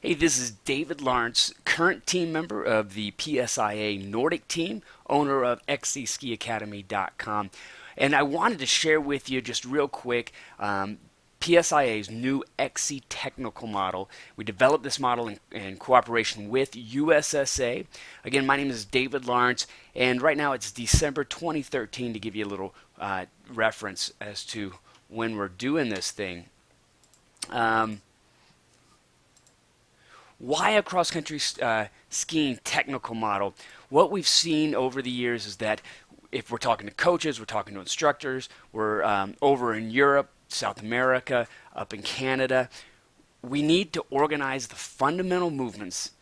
Hey, this is David Lawrence, current team member of the PSIA Nordic team, owner of xcskiacademy.com. And I wanted to share with you just real quick PSIA's new XC technical model. We developed this model in cooperation with USSA. Again, my name is David Lawrence, and right now it's December 2013 to give you a little reference as to when we're doing this thing. Why a cross-country skiing technical model? What we've seen over the years is that if we're talking to coaches, we're talking to instructors, we're over in Europe, South America, up in Canada, we need to organize the fundamental movements,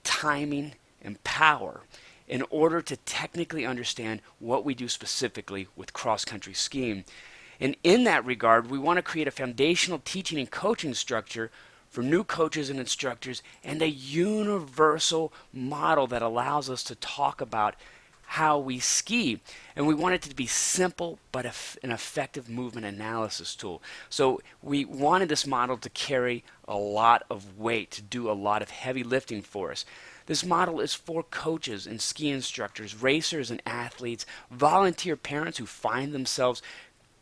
timing, and power in order to technically understand what we do specifically with cross-country skiing. And in that regard, we want to create a foundational teaching and coaching structure for new coaches and instructors and a universal model that allows us to talk about how we ski. And we want it to be simple but an effective movement analysis tool. So we wanted this model to carry a lot of weight, to do a lot of heavy lifting for us. This model is for coaches and ski instructors, racers and athletes, volunteer parents who find themselves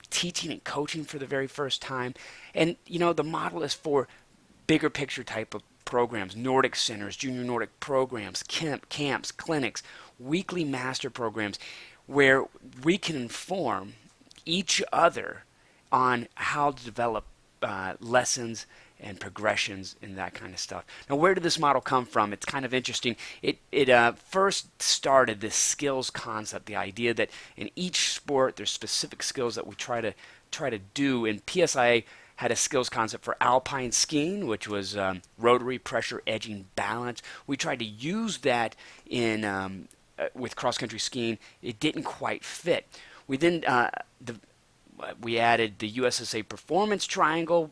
teaching and coaching for the very first time. And the model is for bigger picture type of programs, Nordic centers, junior Nordic programs, camps, clinics, weekly master programs, where we can inform each other on how to develop lessons and progressions and that kind of stuff. Now, where did this model come from? It's kind of interesting. It first started this skills concept, the idea that in each sport there's specific skills that we try to do. In PSIA had a skills concept for alpine skiing, which was rotary, pressure, edging, balance. We tried to use that in with cross-country skiing. It didn't quite fit. We then we added the USSA performance triangle,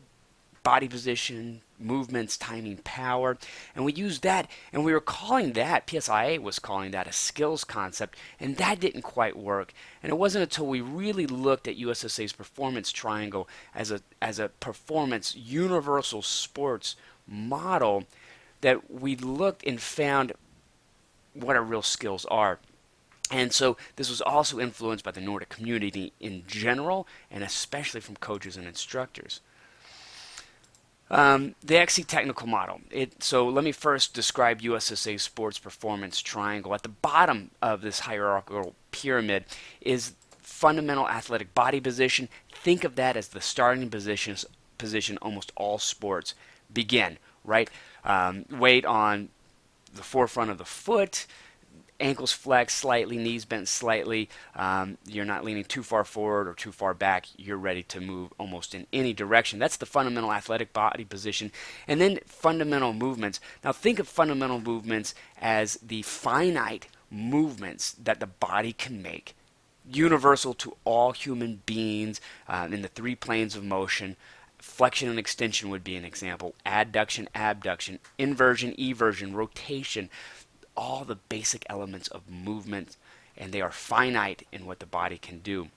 body position, movements, timing, power, and we used that, and we were calling that, PSIA was calling that a skills concept, and that didn't quite work. And it wasn't until we really looked at USSA's performance triangle as a performance universal sports model that we looked and found what our real skills are. And so this was also influenced by the Nordic community in general, and especially from coaches and instructors. The XC technical model. So let me first describe USSA sports performance triangle. At the bottom of this hierarchical pyramid is fundamental athletic body position. Think of that as the starting position almost all sports begin, right? Weight on the forefront of the foot, ankles flexed slightly, knees bent slightly. You're not leaning too far forward or too far back. You're ready to move almost in any direction. That's the fundamental athletic body position. And then fundamental movements. Now think of fundamental movements as the finite movements that the body can make, universal to all human beings in the three planes of motion. Flexion and extension would be an example. Adduction, abduction, inversion, eversion, rotation. All the basic elements of movement, and they are finite in what the body can do.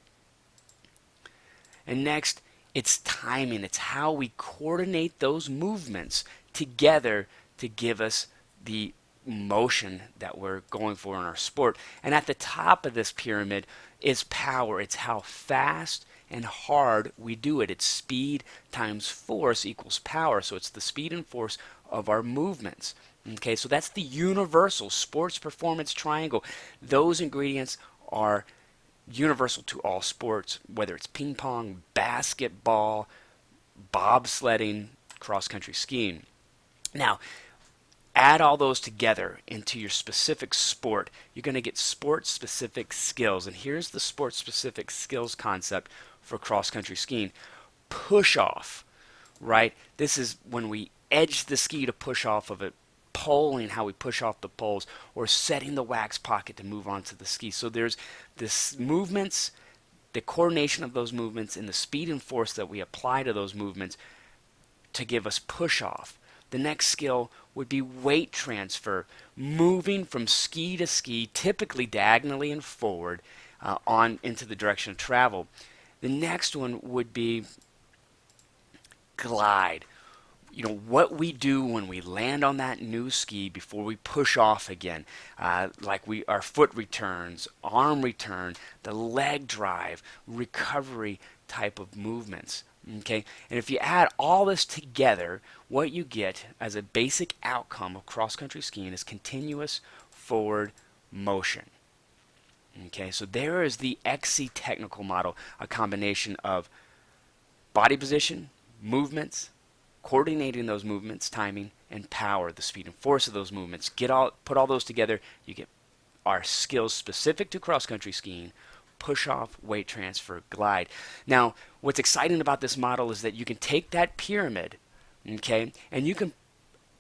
And next, it's timing. It's how we coordinate those movements together to give us the motion that we're going for in our sport. And at the top of this pyramid is power. It's how fast and hard we do it. It's speed times force equals power. So it's the speed and force of our movements. Okay, so that's the universal sports performance triangle. Those ingredients are universal to all sports, whether it's ping pong, basketball, bobsledding, cross-country skiing. Now, add all those together into your specific sport. You're going to get sport-specific skills. And here's the sport-specific skills concept for cross-country skiing. Push off, right? This is when we edge the ski to push off of it. Poling, how we push off the poles, or setting the wax pocket to move onto the ski. So there's this movements, the coordination of those movements, and the speed and force that we apply to those movements to give us push off. The next skill would be weight transfer, moving from ski to ski, typically diagonally and forward on into the direction of travel. The next one would be glide, what we do when we land on that new ski before we push off again, like our foot returns, arm return, the leg drive, recovery type of movements. Okay, and if you add all this together, what you get as a basic outcome of cross-country skiing is continuous forward motion. Okay, so there is the XC technical model, a combination of body position, movements, coordinating those movements, timing, and power, the speed and force of those movements. Put all those together, you get our skills specific to cross-country skiing: push off, weight transfer, glide. Now, what's exciting about this model is that you can take that pyramid, okay, and you can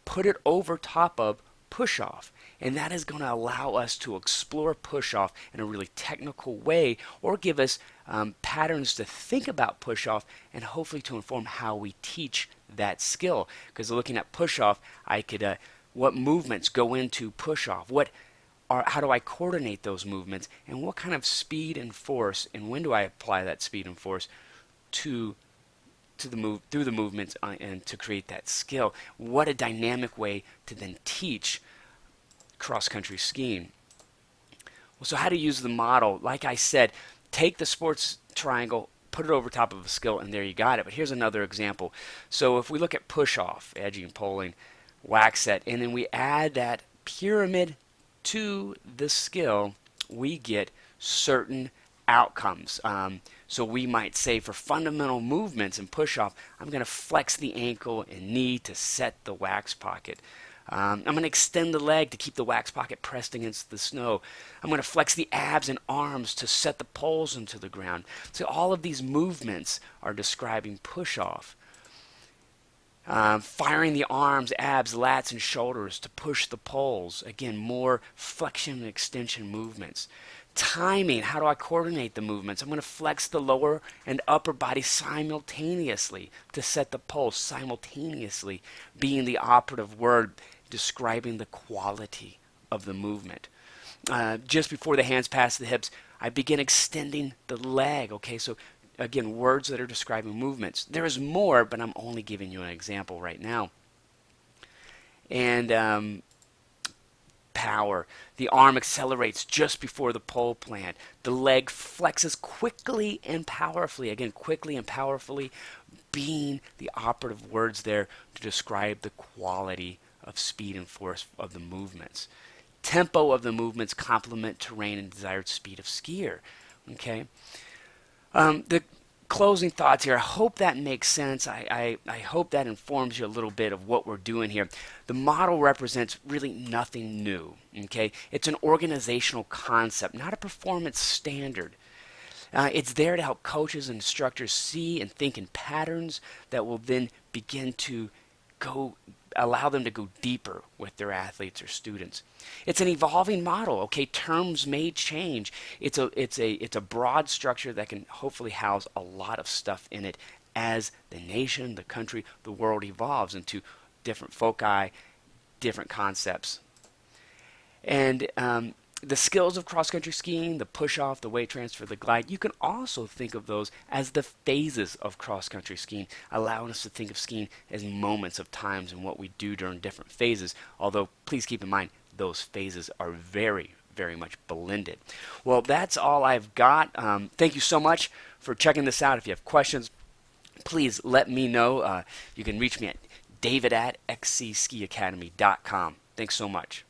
put it over top of push off. And that is going to allow us to explore push off in a really technical way, or give us patterns to think about push off, and hopefully to inform how we teach that skill. Because looking at push off, I could what movements go into push off? How do I coordinate those movements, and what kind of speed and force, and when do I apply that speed and force through the movements and to create that skill? What a dynamic way to then teach cross-country skiing. Well, so how to use the model? Like I said, take the sports triangle, put it over top of a skill, and there you got it. But here's another example. So if we look at push-off, edging, pulling, wax set, and then we add that pyramid to the skill, we get certain outcomes. So we might say, for fundamental movements in push-off, I'm going to flex the ankle and knee to set the wax pocket. I'm going to extend the leg to keep the wax pocket pressed against the snow. I'm going to flex the abs and arms to set the poles into the ground. So all of these movements are describing push-off. Firing the arms, abs, lats, and shoulders to push the poles. Again, more flexion and extension movements. Timing, how do I coordinate the movements? I'm going to flex the lower and upper body simultaneously to set the poles. Simultaneously being the operative word describing the quality of the movement. Just before the hands pass the hips, I begin extending the leg. Okay, so again, words that are describing movements. There is more, but I'm only giving you an example right now. And power. The arm accelerates just before the pole plant. The leg flexes quickly and powerfully. Again, quickly and powerfully being the operative words there to describe the quality of speed and force of the movements. Tempo of the movements complement terrain and desired speed of skier. Okay. The closing thoughts here. I hope that makes sense. I hope that informs you a little bit of what we're doing here. The model represents really nothing new. Okay, it's an organizational concept, not a performance standard. It's there to help coaches and instructors see and think in patterns that will then begin to allow them to go deeper with their athletes or students. It's an evolving model. Okay, terms may change. It's a broad structure that can hopefully house a lot of stuff in it as the nation, the country, the world evolves into different foci, different concepts. And the skills of cross-country skiing, the push-off, the weight transfer, the glide, you can also think of those as the phases of cross-country skiing, allowing us to think of skiing as moments of times and what we do during different phases. Although, please keep in mind, those phases are very, very much blended. Well, that's all I've got. Thank you so much for checking this out. If you have questions, please let me know. You can reach me at david@xcskiacademy.com. Thanks so much.